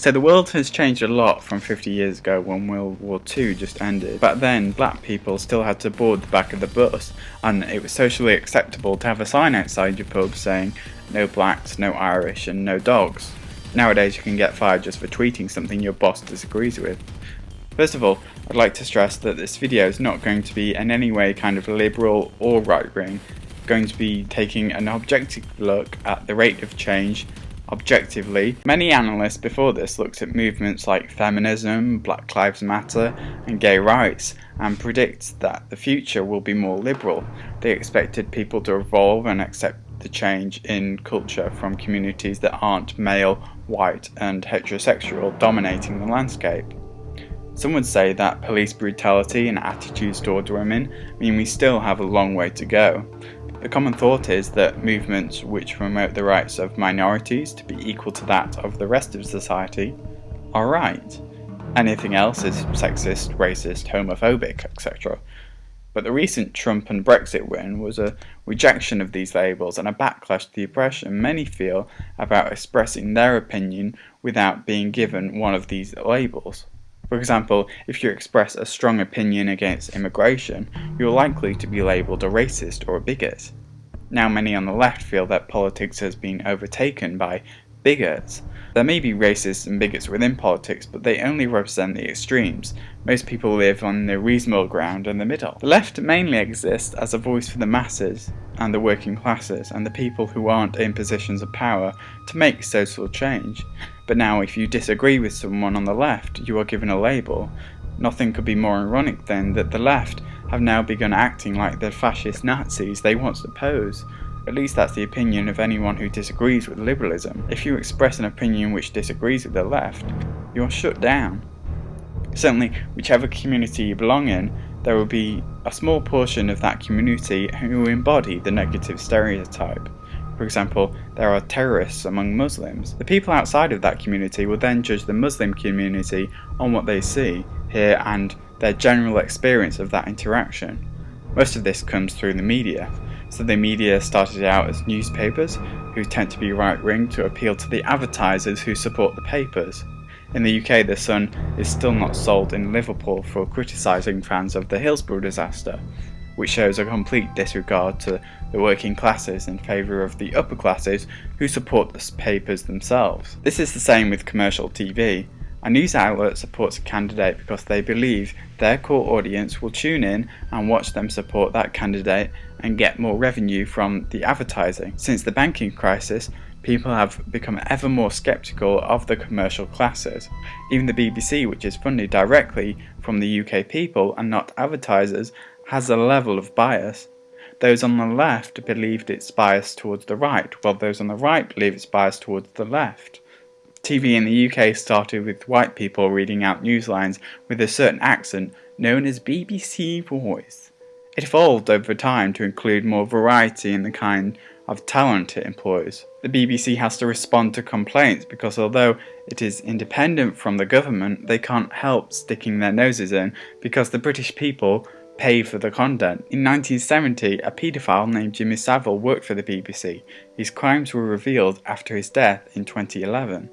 So the world has changed a lot from 50 years ago when World War II just ended. Back then, black people still had to board the back of the bus, and it was socially acceptable to have a sign outside your pub saying no blacks, no Irish, and no dogs. Nowadays you can get fired just for tweeting something your boss disagrees with. First of all, I'd like to stress that this video is not going to be in any way kind of liberal or right-wing. It's going to be taking an objective look at the rate of change objectively. Many analysts before this looked at movements like feminism, Black Lives Matter and gay rights and predict that the future will be more liberal. They expected people to evolve and accept the change in culture from communities that aren't male, white and heterosexual dominating the landscape. Some would say that police brutality and attitudes towards women mean we still have a long way to go. The common thought is that movements which promote the rights of minorities to be equal to that of the rest of society are right. Anything else is sexist, racist, homophobic, etc. But the recent Trump and Brexit win was a rejection of these labels and a backlash to the oppression many feel about expressing their opinion without being given one of these labels. For example, if you express a strong opinion against immigration, you're likely to be labelled a racist or a bigot. Now many on the left feel that politics has been overtaken by bigots. There may be racists and bigots within politics, but they only represent the extremes. Most people live on the reasonable ground in the middle. The left mainly exists as a voice for the masses and the working classes and the people who aren't in positions of power to make social change. But now if you disagree with someone on the left, you are given a label. Nothing could be more ironic than that the left have now begun acting like the fascist Nazis they once opposed. At least that's the opinion of anyone who disagrees with liberalism. If you express an opinion which disagrees with the left, you are shut down. Certainly, whichever community you belong in, there will be a small portion of that community who embody the negative stereotype. For example, there are terrorists among Muslims. The people outside of that community will then judge the Muslim community on what they see, hear, and their general experience of that interaction. Most of this comes through the media. So the media started out as newspapers, who tend to be right-wing to appeal to the advertisers who support the papers. In the UK, The Sun is still not sold in Liverpool for criticising fans of the Hillsborough disaster, which shows a complete disregard to the working classes in favour of the upper classes who support the papers themselves. This is the same with commercial TV. A news outlet supports a candidate because they believe their core audience will tune in and watch them support that candidate and get more revenue from the advertising. Since the banking crisis, people have become ever more sceptical of the commercial classes. Even the BBC, which is funded directly from the UK people and not advertisers, has a level of bias. Those on the left believed it's biased towards the right, while those on the right believe it's biased towards the left. TV in the UK started with white people reading out newslines with a certain accent known as BBC Voice. It evolved over time to include more variety in the kind of talent it employs. The BBC has to respond to complaints because although it is independent from the government, they can't help sticking their noses in because the British people pay for the content. In 1970, a paedophile named Jimmy Savile worked for the BBC. His crimes were revealed after his death in 2011.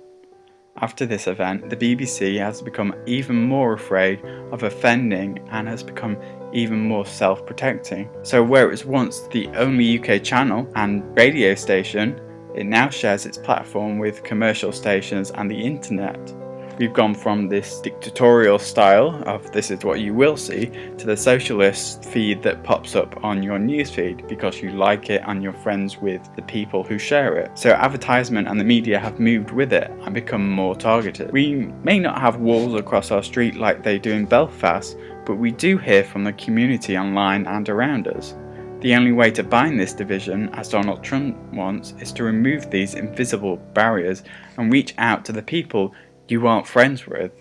After this event, the BBC has become even more afraid of offending and has become even more self-protecting. So where it was once the only UK channel and radio station, it now shares its platform with commercial stations and the internet. We've gone from this dictatorial style of this is what you will see to the socialist feed that pops up on your newsfeed because you like it and you're friends with the people who share it. So advertisement and the media have moved with it and become more targeted. We may not have walls across our street like they do in Belfast, but we do hear from the community online and around us. The only way to bind this division, as Donald Trump wants, is to remove these invisible barriers and reach out to the people you aren't friends with.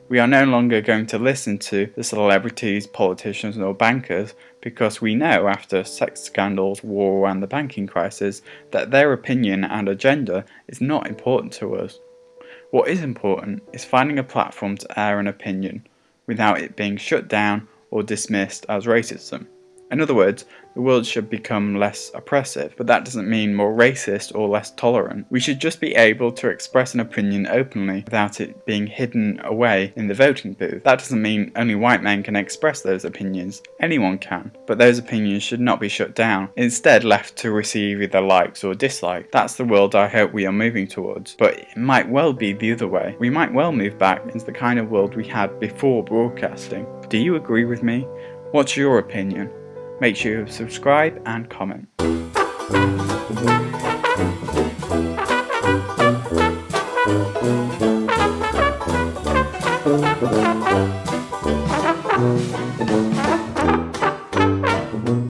We are no longer going to listen to the celebrities, politicians or bankers because we know after sex scandals, war and the banking crisis that their opinion and agenda is not important to us. What is important is finding a platform to air an opinion without it being shut down or dismissed as racism. In other words, the world should become less oppressive, but that doesn't mean more racist or less tolerant. We should just be able to express an opinion openly without it being hidden away in the voting booth. That doesn't mean only white men can express those opinions. Anyone can, but those opinions should not be shut down, instead left to receive either likes or dislikes. That's the world I hope we are moving towards, but it might well be the other way. We might well move back into the kind of world we had before broadcasting. Do you agree with me? What's your opinion? Make sure you subscribe and comment.